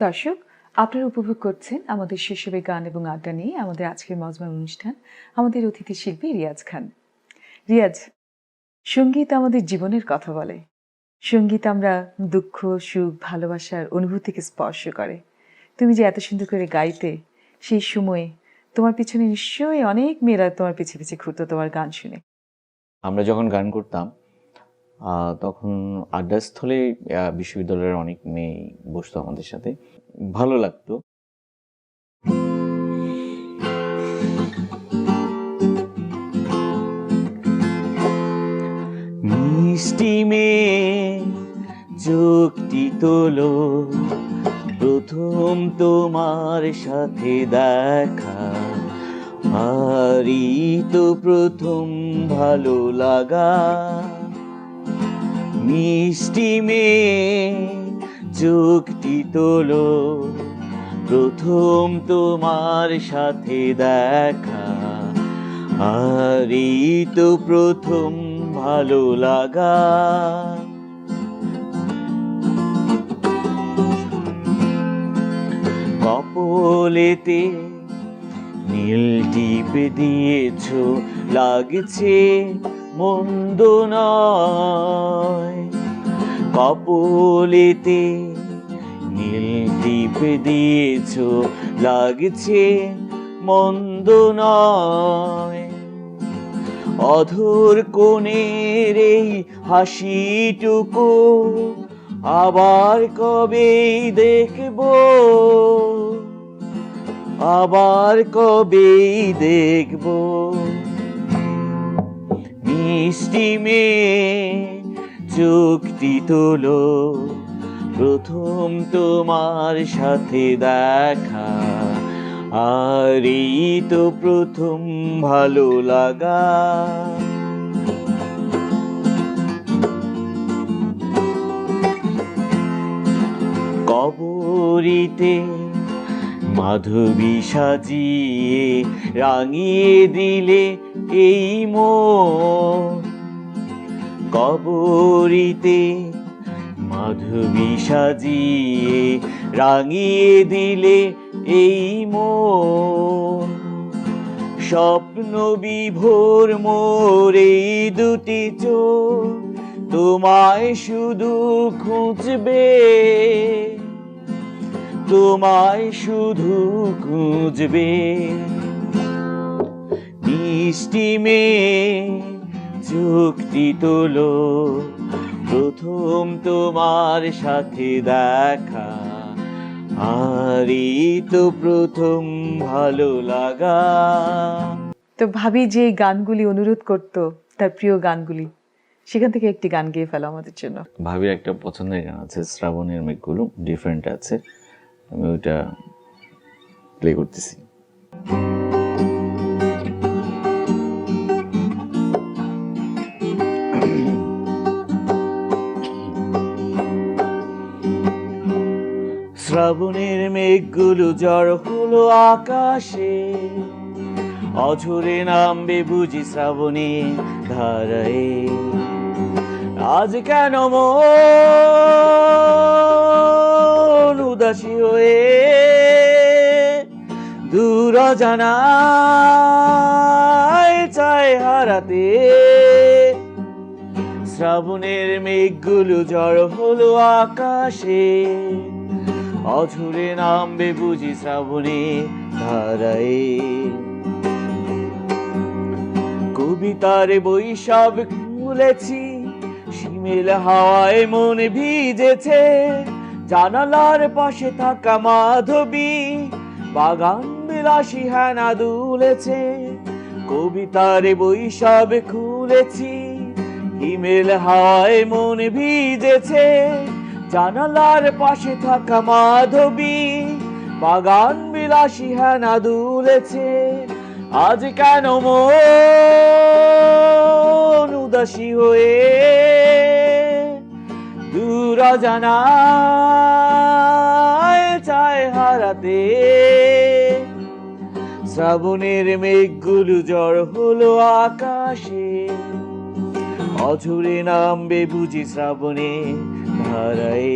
দর্শক, আপনারা উপভোগ করছেন আমাদের শৈশবে গান এবং আড্ডা নিয়ে আমাদের আজকের মজমার অনুষ্ঠান। আমাদের অতিথি শিল্পী রিয়াজ খান। রিয়াজ, সঙ্গীত আমাদের জীবনের কথা বলে। সঙ্গীত আমরা দুঃখ, সুখ, ভালোবাসার অনুভূতিকে স্পর্শ করে। তুমি যে এত সুন্দর করে গাইতে, সেই সময়ে তোমার পিছনে নিশ্চয়ই অনেক মেয়েরা তোমার পিছে পিছে ঘুরতো তোমার গান শুনে। আমরা যখন গান করতাম তখন আড্ডাস্থলে বিশ্ববিদ্যালয়ের অনেক মেয়ে বসতো আমাদের সাথে, ভালো লাগতো। মিষ্টি মেয়ে চোখটি তোলো, প্রথম তোমার সাথে দেখা, আরই তো প্রথম ভালো লাগা। মিষ্টি মেয়ে চোখটি তোলো, প্রথম তোমার সাথে দেখা, আরই তো প্রথম ভালো লাগা। কপলেতে নীল টিপে দিয়েছো, লাগছে মন্দ নয়। কপলেতে নীল টিপে দিয়েছো, লাগছে মন্দ নয়। অধর কোণের এই হাসিটুকু আবার কবে দেখবো, আবার কবে দেখবো। মিষ্টি মেয়ে চোখটি তোলো, প্রথম তোমার সাথে দেখা, আরই তো প্রথম ভালো লাগা। কবরীতে মাধবী সাজিয়ে রাঙিয়ে দিলে এই মন। কবরীতে মাধবী সাজিয়ে রাঙিয়ে দিলে এই মন। স্বপ্ন বিভোর মোর এই দুটি চোখ তোমায় শুধু খুঁজবে, তোমায় শুধু খুঁজবে। মিষ্টি মেয়ে চোখটি তোলো, প্রথম তোমার সাথে দেখা, আরই তো প্রথম ভালো লাগা। তো ভাবি যে গানগুলি অনুরোধ করতো, তার প্রিয় গানগুলি, সেখান থেকে একটি গান গেয়ে ফেলো আমাদের জন্য। ভাবির একটা পছন্দের গান আছে, শ্রাবণের মেঘগুলো, ডিফারেন্ট আছে, আমি ওইটা প্লে করতেছি। শ্রাবণের মেঘগুলো জড় হলো আকাশে, অঝরে নামবে বুঝি শ্রাবণে ধারায়। আজ কেন মন উদাসী হয়ে দূর অজানায় চায় হারাতে। শ্রাবণের মেঘগুলো জড় হলো আকাশে, অঝরে নামবে বুঝি শ্রাবণে ধারায়। কবিতার বই সব খুলেছি, শিমেল হাওয়ায় মন ভিজেছে। জানালার পাশে থাকা মাধবী বাগান বিলাসী হেনা দুলেছে। কবিতার বই সব খুলেছি, হিমেল হাওয়ায় মন ভিজেছে। জানালার পাশে থাকা মাধবী বাগান বিলাসী হেনা দুলেছে। আজ কেন মন উদাসী হয়ে দূর অজানায় চায় হারাতে। শ্রাবণের মেঘগুলো জড় হলো আকাশে, অঝরে নামবে বুঝি শ্রাবণে ধারায়।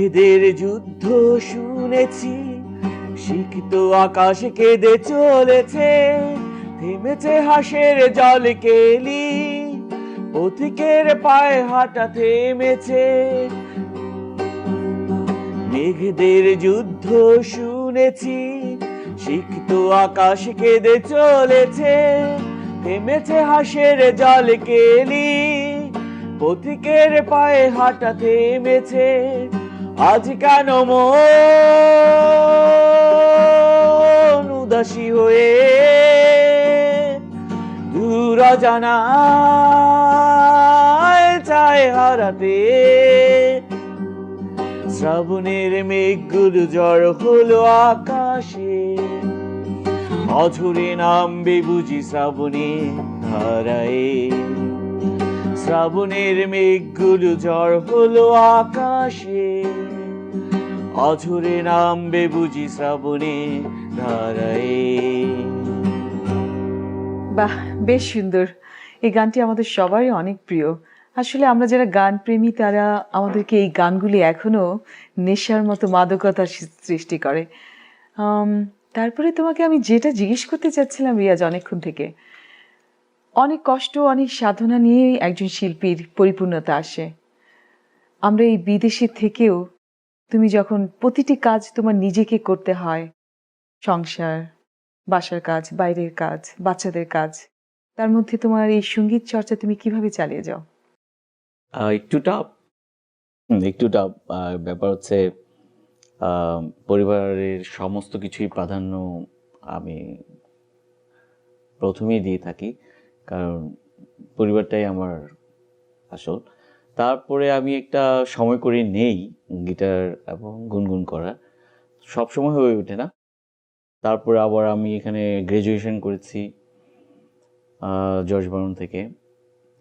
মেঘদের যুদ্ধ শুনেছি, সিক্ত আকাশ কেঁদে চলেছে, থেমেছে হাসের জল কেলি, পথিকের পায়ে হাঁটা থেমেছে। মেঘদের যুদ্ধ শুনেছি, সিক্ত আকাশ কেঁদে চলেছে, থেমেছে হাসের জল কেলি, পথিকের পায়ে হাঁটা থেমেছে। আজ কেন মন উদাসী হয়ে দূর অজানায় চায় হারাতে, শ্রাবণের মেঘগুলো ঝড় হলো আকাশে, অঝরে নামবে বুঝি শ্রাবণের ধারায়। শ্রাবণের মেঘগুলো ঝড় হলো আকাশে, অঝরে নামবে বুঝি শ্রাবণের ধারায়। বাহ, বেশ সুন্দর। এই গানটি আমাদের সবারই অনেক প্রিয়। আসলে আমরা যারা গান প্রেমী তারা আমাদেরকে এই গানগুলি এখনো নেশার মতো মাদকতা সৃষ্টি করে। তারপরে তোমাকে আমি যেটা জিজ্ঞেস করতে চাচ্ছিলাম রিয়াজ, অনেকক্ষণ থেকে অনেক কষ্ট অনেক সাধনা নিয়েই একজন শিল্পীর পরিপূর্ণতা আসে। আমরা এই বিদেশে থেকেও তুমি যখন প্রতিটি কাজ তোমার নিজেকে করতে হয়, সংসার, বাসার কাজ, বাইরের কাজ, বাচ্চাদের কাজ, তার মধ্যে তোমার এই সঙ্গীত চর্চা তুমি কিভাবে চালিয়ে যাও? একটু টাফ, ব্যাপার হচ্ছে পরিবারের সমস্ত কিছুই প্রাধান্য আমি প্রথমেই দিয়ে থাকি, কারণ পরিবারটাই আমার আসল। তারপরে আমি একটা সময় করে নেই গিটার এবং গুনগুন করা, সব সময় হয়ে ওঠে না। তারপরে আবার আমি এখানে গ্র্যাজুয়েশন করেছি জর্জ বার্ন থেকে,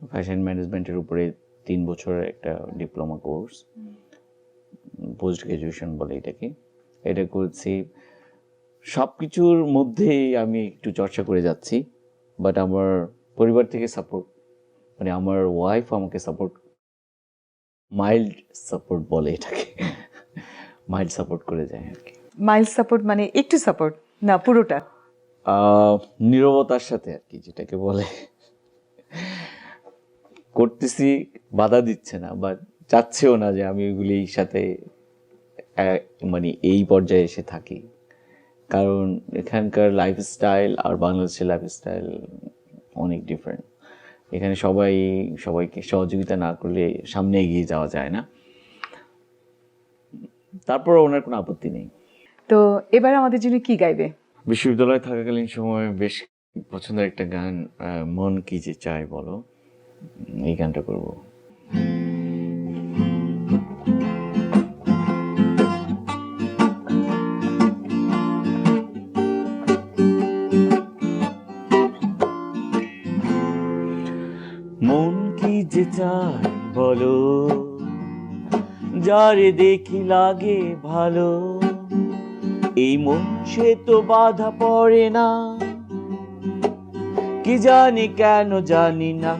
ফ্যাশন ম্যানেজমেন্টের উপরে 3 বছরের একটা ডিপ্লোমা কোর্স, পোস্ট গ্র্যাজুয়েশন বলে এটাকে, এটা করেছি। সব কিছুর মধ্যেই আমি একটু চর্চা করে যাচ্ছি, বাট আমার পরিবার থেকে সাপোর্ট, মানে আমার ওয়াইফ আমাকে সাপোর্ট, মাইল্ড সাপোর্ট বলে এটাকে, মাইল্ড সাপোর্ট করে যায় আর কি। মাইল্ড সাপোর্ট মানে একটু সাপোর্ট না, পুরোটা? নীরবতার সাথে আর কি, যেটাকে বলে। করতেছি, বাধা দিচ্ছে না, বাট চাচ্ছেও না যে আমি ওইগুলির সাথে মানে এই পর্যায়ে এসে থাকি, কারণ এখানকার লাইফস্টাইল আর বাংলাদেশের লাইফস্টাইল অনেক ডিফারেন্ট। এখানে সবাইকে সহযোগিতা না করলে সামনে এগিয়ে যাওয়া যায় না। তারপর ওনার কোনো আপত্তি নেই। তো এবার আমাদের জন্য কি গাইবে? বিশ্ববিদ্যালয়ে থাকাকালীন সময় বেশ পছন্দের একটা গান, মন কি যে চায় বলো, এই গানটা করব। মন কি যে চায় বলো, যারে দেখি লাগে ভালো, এই মন সে তো বাধা পড়ে না, কি জানি কেন জানি না।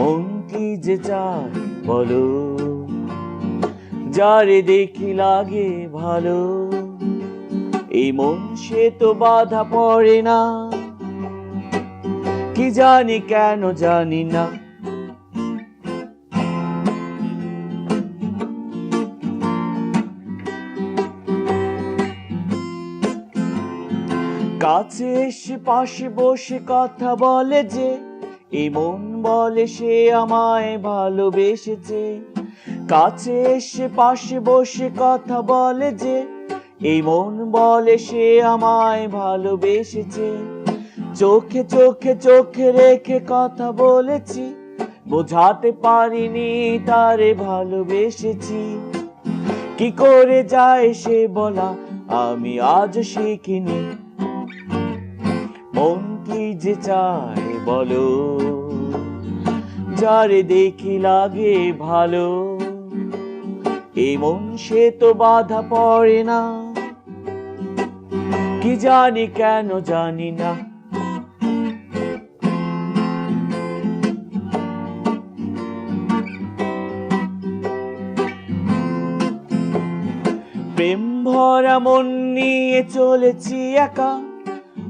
মন কি যে চায় বলো, যারে দেখি লাগে ভালো, এই মন সে তো বাধা পড়ে না, কি জানি কেন জানি না। কাছে এসে পাশে বসে কথা বলে যে, এই মন বলে সে আমায় ভালোবেসেছে। কাছে এসে পাশে বসে কথা বলে যে, এই মন বলে সে আমায় ভালোবেসেছে। চোখে চোখে চোখে রেখে কথা বলেছি, বোঝাতে পারিনি তারে ভালোবেসেছি। কি করে যায় সে বলা আমি আজ শিখিনি, মন কি যে চায় বলো, যারে দেখি লাগে ভালো, এই মন সে তো বাধা পড়ে না, কি জানি কেন জানি না। ভরা মন নিয়ে চলেছি একা,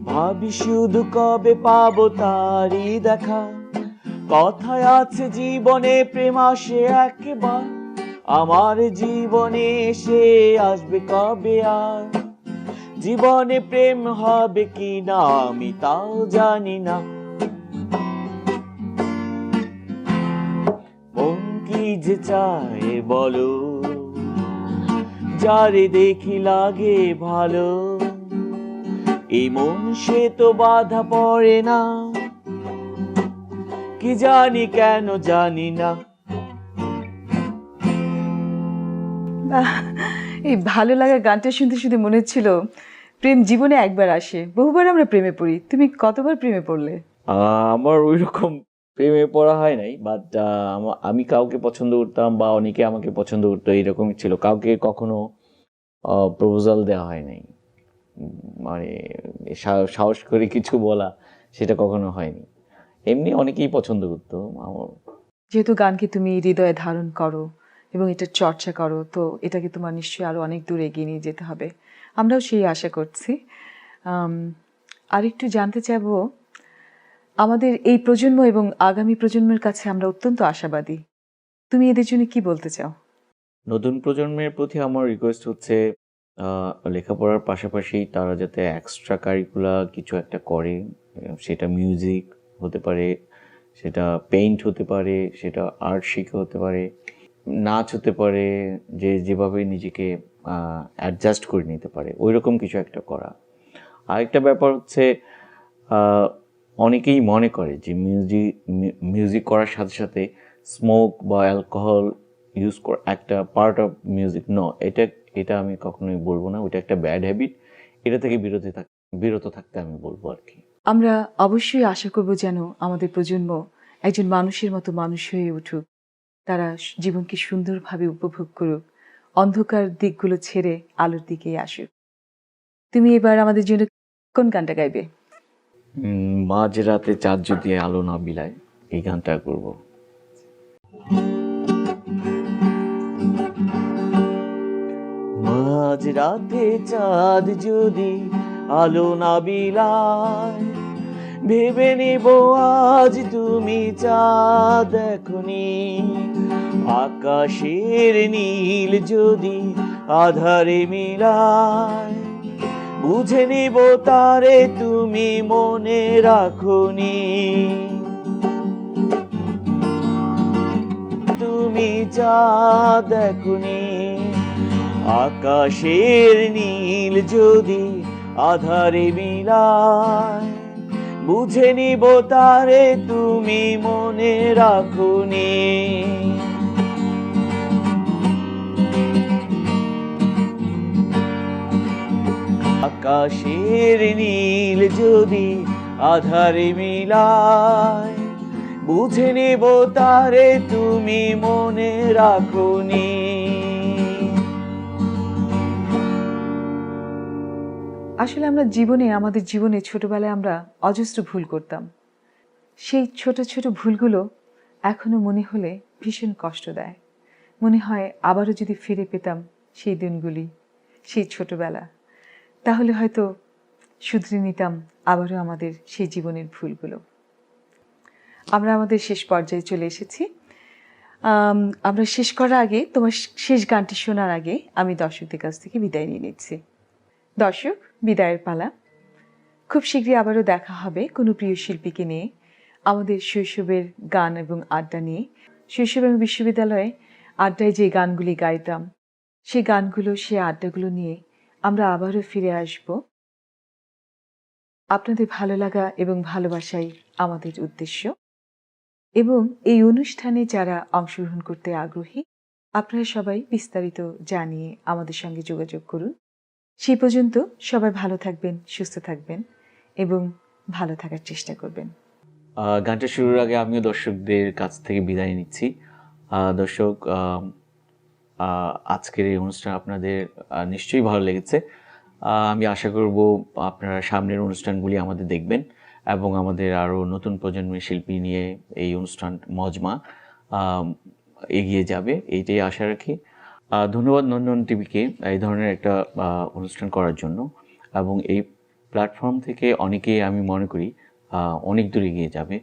ভাবি শুধু কবে পাবো তারই দেখা। কথায় আছে জীবনে প্রেম আসে একবার, আমার জীবনে এসে আসবে কবে আর? জীবনে প্রেম হবে কি না আমি তাও জানি না। মন কি যে চায় বলো, যারে দেখি লাগে ভালো, এই মন সে তো বাধা পড়ে না, কি জানি কেন জানি না। বাহ! এই ভালো লাগা গানটা শুনতে শুনতে মনে হচ্ছিল প্রেম জীবনে একবার আসে, বহুবার আমরা প্রেমে পড়ি। তুমি কতবার প্রেমে পড়লে? আমার ওই রকম প্রেমে পড়া হয় নাই, বাট আমি কাউকে পছন্দ করতাম বা অনেকে আমাকে পছন্দ করতো, এইরকমই ছিল। কাউকে কখনো প্রপোজাল দেওয়া হয় নাই, মানে সাহস করে কিছু বলা সেটা কখনো হয়নি। এমনি অনেকেই পছন্দ করতো আমার। যেহেতু গানকে তুমি হৃদয়ে ধারণ করো এবং এটার চর্চা করো, তো এটাকে তোমার নিশ্চয়ই আরো অনেক দূর এগিয়ে নিয়ে যেতে হবে। আমরাও সেই আশা করছি। আরেকটু জানতে চাইবো, আমাদের এই প্রজন্ম এবং আগামী প্রজন্মের কাছে আমরা অত্যন্ত আশাবাদী। তুমি এদের জন্য কি বলতে চাও? নতুন প্রজন্মের প্রতি আমার রিকোয়েস্ট হচ্ছে লেখাপড়ার পাশাপাশি তারা যাতে এক্সট্রা কারিকুলার কিছু একটা করে। সেটা মিউজিক হতে পারে, সেটা পেইন্ট হতে পারে, সেটা আর্ট শিখে হতে পারে, নাচ হতে পারে, যে যেভাবে নিজেকে অ্যাডজাস্ট করে নিতে পারে ওই রকম কিছু একটা করা। আরেকটা ব্যাপার হচ্ছে আহ, অনেকেই মনে করে যে মিউজিক করার সাথে সাথে স্মোক বা অ্যালকোহল ইউজ করা একটা পার্ট অফ মিউজিক। এটা এটা আমি কখনোই বলবো না, ওটা একটা ব্যাড হ্যাবিট। এটা থেকে বিরত থাকতে আমি বলবো আর কি। আমরা অবশ্যই আশা করব যেন আমাদের প্রজন্ম একজন মানুষের মতো মানুষ হয়ে উঠুক, তারা জীবনকে সুন্দরভাবে উপভোগ করুক, অন্ধকার দিকগুলো ছেড়ে আলোর দিকেই আসুক। তুমি এবার আমাদের জন্য কোন গানটা গাইবে? মাঝ রাতে চাঁদ যদি আলো না বিলায়, এই গানটা করবো। মাঝ রাতে চাঁদ যদি আলো না বিলায়, ভেবে নেব আজ তুমি চাঁদ দেখনি। আকাশের নীল যদি আধারে মিলায়, বুঝে নিব তারে তুমি মনে রাখনি। তুমি চাঁদ দেখনি, আকাশের নীল যদি আধারে মিলায়, বুঝে নিব তারে তুমি মনে রাখনি। আকাশের নীল যদি আধারে মিলায়, বুঝে নেব তারে তুমি মনে রাখনি। আসলে আমাদের জীবনে ছোটবেলায় আমরা অজস্র ভুল করতাম। সেই ছোট ছোট ভুলগুলো এখনো মনে হলে ভীষণ কষ্ট দেয়। মনে হয় আবারও যদি ফিরে পেতাম সেই দিনগুলি, সেই ছোটবেলা, তাহলে হয়তো শুধরে নিতাম আবারও আমাদের সেই জীবনের ভুলগুলো। আমরা আমাদের শেষ পর্যায়ে চলে এসেছি। আমরা শেষ করার আগে, তোমার শেষ গানটি শোনার আগে আমি দর্শকদের কাছ থেকে বিদায় নিয়ে নিচ্ছি। দর্শক, বিদায়ের পালা। খুব শীঘ্রই আবারও দেখা হবে কোনো প্রিয় শিল্পীকে নিয়ে, আমাদের শৈশবের গান এবং আড্ডা নিয়ে। শৈশব এবং বিশ্ববিদ্যালয়ে আড্ডায় যে গানগুলি গাইতাম, সেই গানগুলো, সেই আড্ডাগুলো নিয়ে আমরা আবারও ফিরে আসব। আপনাদের ভালো লাগা এবং ভালোবাসাই আমাদের উদ্দেশ্য। এবং এই অনুষ্ঠানে যারা অংশগ্রহণ করতে আগ্রহী, আপনারা সবাই বিস্তারিত জানিয়ে আমাদের সঙ্গে যোগাযোগ করুন। সেই পর্যন্ত সবাই ভালো থাকবেন, সুস্থ থাকবেন এবং ভালো থাকার চেষ্টা করবেন। গানটা শুরুর আগে আমিও দর্শকদের কাছ থেকে বিদায় নিচ্ছি। দর্শক, আজকের এই অনুষ্ঠান আপনাদের নিশ্চয়ই ভালো লেগেছে। আমি আশা করব আপনারা সামনের অনুষ্ঠানগুলি আমাদের দেখবেন এবং আমাদের আরও নতুন প্রজন্মের শিল্পী নিয়ে এই অনুষ্ঠান মজমা এগিয়ে যাবে, এইটাই আশা রাখি। ধন্যবাদ নন্দন টিভিকে এই ধরনের একটা অনুষ্ঠান করার জন্য, এবং এই প্ল্যাটফর্ম থেকে অনেকেই আমি মনে করি অনেক দূরে এগিয়ে যাবে।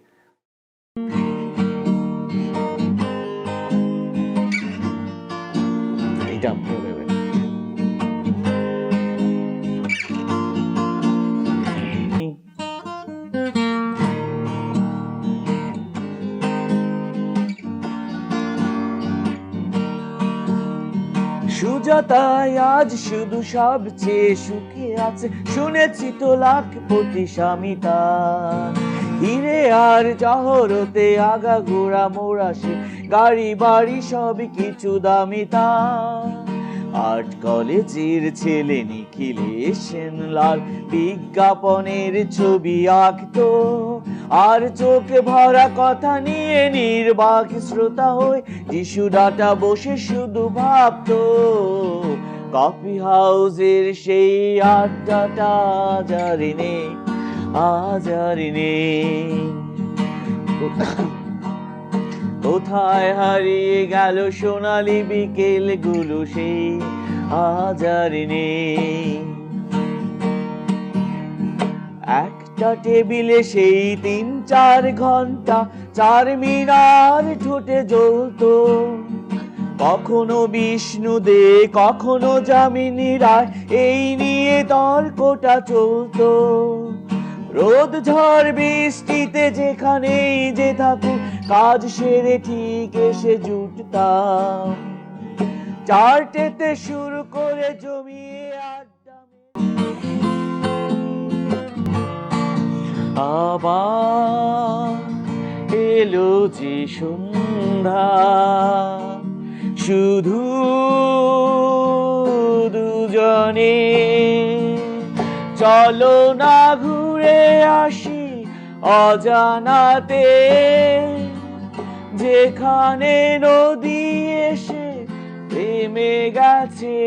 এটা আপনিও ভেবেন। সুজাতাই আজ শুধু সবচেয়ে সুখে আছে, শুনেছি তো লাখপতি স্বামী তার। হিরে আর জহরতে আগাগোড়া মোড়া সে, গাড়ি বাড়ি সবই কিছু দামি তার। আর্ট কলেজের ছেলে নিখিলেশেন লাল বিজ্ঞাপনের ছবি আঁকতো, আর চোখে ভরা কথা নিয়ে নির্বাক শ্রোতা হয়ে টিস্যু ডাটা বসে শুধু ভাবতো। কফি হাউসের সেই আড্ডাটা আজ আর নেই। কোথায় হারিয়ে গেল সোনালি বিকেল গুলো সেই আজ আর নেই। একটা টেবিলে সেই 3-4 ঘন্টা চারমিনার ঠোঁটে জ্বলতো, কখনো বিষ্ণু দে কখনো যামিনী রায়, এই নিয়ে তর্কটা চলতো। রোদ ঝড় বৃষ্টিতে যেখানেই যে থাকুক, কাজ সেরে ঠিক এসে জুটতাম, চারটেতে শুরু করে জমিয়ে আড্ডা। আবার এলো যে সন্ধ্যা, শুধু দুজনে, চলো না ঘুরে আসি অজানাতে, যেখানে নদী এসে থেমে গেছে।